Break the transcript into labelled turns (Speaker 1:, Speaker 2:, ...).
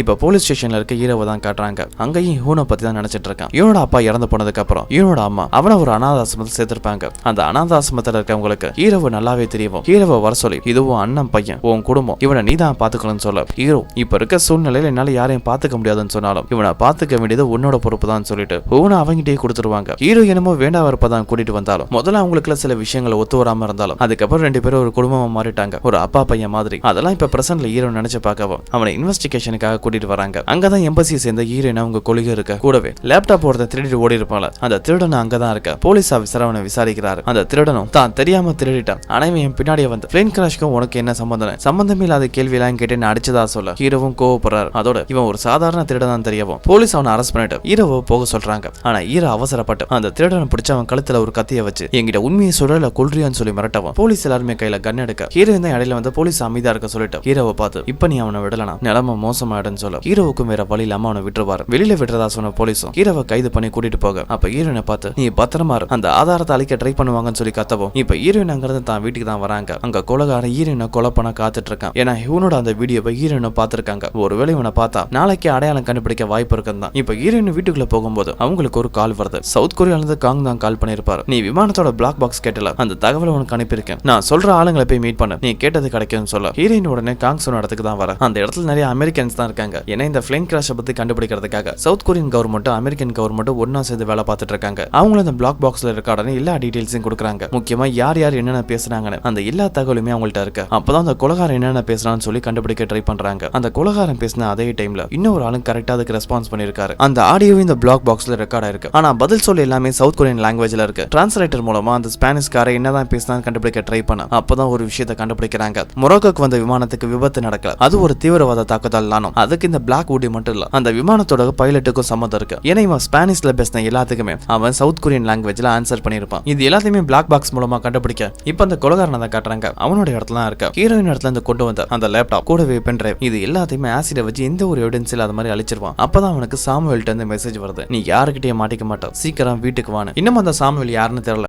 Speaker 1: இப்ப போலீஸ் ஸ்டேஷன்ல இருக்க ஹீரோவை தான் காட்டுறாங்க. அங்கேயும் இவனை பத்தி தான் நினைச்சிட்டு இருக்கான். இவனோட அப்பா இறந்து போனதுக்கு அப்புறம் இவனோட அம்மா அவனை ஒரு அனாதாசிரமத்தில் சேர்த்திருப்பாங்க. அந்த அனாதாசிரமத்தில் இருக்கவங்களுக்கு ஹீரோவை நல்லாவே தெரியும். ஹீரோவை வர சொல்லி, இதுவும் அண்ணன் பையன், உன் குடும்பம், இவனை நீ தான் பாத்துக்கணும்னு சொல்ல, ஹீரோ இப்ப இருக்க சூழ்நிலையில என்னால யாரையும் பாத்துக்க முடியாதுன்னு சொன்னாலும் இவனை பாத்துக்க வேண்டியது உன்னோட பொறுப்பு தான் சொல்லிட்டு இவனை அவங்கிட்டே கொடுத்துருவாங்க. ஹீரோ என்னமோ வேண்டா வரப்பதான் கூட்டிட்டு வந்தாலும் முதல்ல அவங்களுக்குள்ள சில விஷயங்களை ஒத்து வராம இருந்தாலும் அதுக்கப்புறம் 2 பேரும் ஒரு குடும்பமா மாறிட்டாங்க. ஒரு அப்பா பையன் மாதிரி. அதெல்லாம் இப்ப பிரசன்ட்ல ஹீரோ நினைச்சு பார்க்கவும் அவனை இன்வெஸ்டிகேஷனுக்காக கூட்டிட்டு வராங்க. அங்கதான் எம்பசியை சேர்ந்த ஹீரோயின் அவங்க கொள்கை இருக்க கூடவே லேப்டாப் ஒருத்தன் திருடிட்டு ஓடி இருப்பாங்க. அந்த திருடன் அங்கதான் இருக்க. போலீஸ் ஆபீசர் அவனை விசாரிக்கிறாரு. அந்த திருடனும் தான் தெரியாம திருடிட்டான். அனைவன் என் பின்னாடியே வந்து பிளேன் கிராஷ்க்கும் உனக்கு என்ன சம்பந்தம், சம்பந்தமே இல்லாத கேள்வி எல்லாம் கேட்டு நான் அடிச்சதா சொல்ல ஹீரோவும் கோவப்படுறாரு. அதோட இவன் ஒரு சாதாரண திருடன் தெரியவும் போலீஸ் அவனை அரெஸ்ட் பண்ணிட்டு ஹீரோவை போக சொல்றாங்க. ஆனா ஹீரோ அவசரப்பட்டு அந்த திருடனை பிடிச்ச அவன் கழுத்துல ஒரு கத்தியை வச்சு என்கிட்ட உண்மையை சொல்ல கொல்றியான்னு சொல்லி மிரட்டவும் போலீஸ் எல்லாருமே கையில கன் எடுக்க ஹீரோ இந்த இடையில வந்து போலீஸ் அமைதியா இருக்க சொல்லிட்டு ஹீரோவை பார்த்து இப்ப நீ அவனை விடலனா நிலைமை மோசமாயிடுன்னு சொல்ல ஹீரோவுக்கும் வேற வழி இல்லாம அவனை விட்டுருவாரு. வெளியில விட்டுறதா சொன்ன போலீஸும் ஹீரோவை கைது பண்ணி கூட்டிட்டு போக அப்ப ஹீரோனை பார்த்து நீ பத்திரமா அந்த ஆதாரத்தை அழிக்க ட்ரை பண்ணுவாங்கன்னு சொல்லி கத்தவும் இப்ப ஹீரோயின் அங்கிருந்து தான் வீட்டுக்கு தான் வராங்க. அங்க கொலைகாரன் ஹீரோயினை கொலை பண்ண காத்துட்டு இருக்கான். ஏன்னா இவனோட அந்த வீடியோவை ஹீரோயினை பார்த்திருக்காங்க. ஒருவேளை இவனை பார்த்தா நாளைக்கு அடையாளம் கண்டுபிடிக்க வாய்ப்பு இருக்குன்னு தான். இப்ப ஹீரோயின் வீட்டுக்குள்ள போகும்போது அவங்களுக்கு ஒரு கால் வருது. சவுத் கொரியால இருந்து காங் தான் கால் பண்ணிருப்பாரு. நீ விமானத்தோட பிளாக் பாக்ஸ் கேட்டல, அந்த தகவலை உனக்கு அனுப்பியிருக்கேன், நான் சொல்ற ஆளுங்களை போய் மீட் பண்ணு, நீ கேட்டது கிடைக்கும்னு சொல்ல ஹீரோயின் உடனே காங் சொன்ன இடத்துக்கு தான் வர. அந்த இடத்துல நிறைய அமெரிக்கன்ஸ் தான் இருக்காங்க. ஏன்னா இந்த பிளேன் கிராஷ் பத்தி கண்டுபிடிக்கிறதுக்காக south Korean government American government ஒன்னா சேர்ந்து வேலை பார்த்துட்டு இருக்காங்க. அவங்களும் அந்த பிளாக் பாக்ஸ்ல இருக்காடனே எல்லா டீடைல்ஸையும் கொடுக்குறாங்க. முக்கியமா யார் யார் என்னென்ன பேசுறாங்கன்னு அந்த எல்லா தகவலுமே அவங்கள்ட்ட இருக்கு. அப்பதான் அந்த கொலைகாரன் என்னென்ன பேசுறான்னு சொல்லி கண்டுபிடிக்க ட்ரை பண்றாங்க. அந்த கொலைகாரன் பேசின அதே டைம்ல இன்னொரு ஆளும் கரெக்டா அதுக்கு ரெஸ்பான்ஸ் பண்ணிருக்காரு. அந்த ஆடியோ இந்த பிளாக் பாக்ஸ்ல ரெக்கார்ட் ஆயிருக்கு. ஆனா பதில் சொல்ல எல்லாமே சவுத் கொரியன் லாங்குவேஜ்ல இருக்கு. டிரான்ஸ்லேட்டர் மூலமா அந்த ஸ்பானிஷ்கார என்னதான் பேசினான்னு கண்டுபிடிக்க ட்ரை பண்ண அப்பதான் ஒரு விஷயத்தை கண்டுபிடிக்கிறாங்க. மொரோக்கோக்கு வந்த விமானத்துக்கு விபத்து நடக்கல, அது ஒரு தீவிரவாத தாக்குதல் தானோ. அதுக்கு இந்த பிளாக் ஊடி மட்டும் இல்ல, அந்த விமானத்தோட பைலட்டுக்கும் சம்மந்தம் இருக்கு. ஏன்னா இவன் ஸ்பானிஷ்ல பேசின எல்லாத்துக்குமே அவன் சவுத் கொரியன் லாங்குவேஜ்ல ஆன்சர் பண்ணிருப்பான். இது எல்லாத்தையுமே பிளாக் பாக்ஸ் மூலமா கண்டுபிடிக்க இப்ப அந்த கொலைகாரனை தான் காட்டுறாங்க. அவனோட இடத்துல இருக்க ஹீரோயின் இடத்துல இருந்து கொண்டு வந்த அந்த லேப்டாப் கூடவே பென் டிரைவ் இது எல்லாத்தையுமே ஆசிட வச்சு எந்த ஒரு எவிடன்ஸ் இல்லாத மாதிரி அழிச்சிருவான். அப்பதான் அவனுக்கு சாமுவேல்ட்ட இருந்து மெசேஜ் வருது, நீ யாருக்கிட்டே மாட்டிக்க மாட்டோம், சீக்கிரம் வீட்டுக்கு வான்னு. இன்னும் அந்த சாமுவேல் யாருன்னு தெரியல.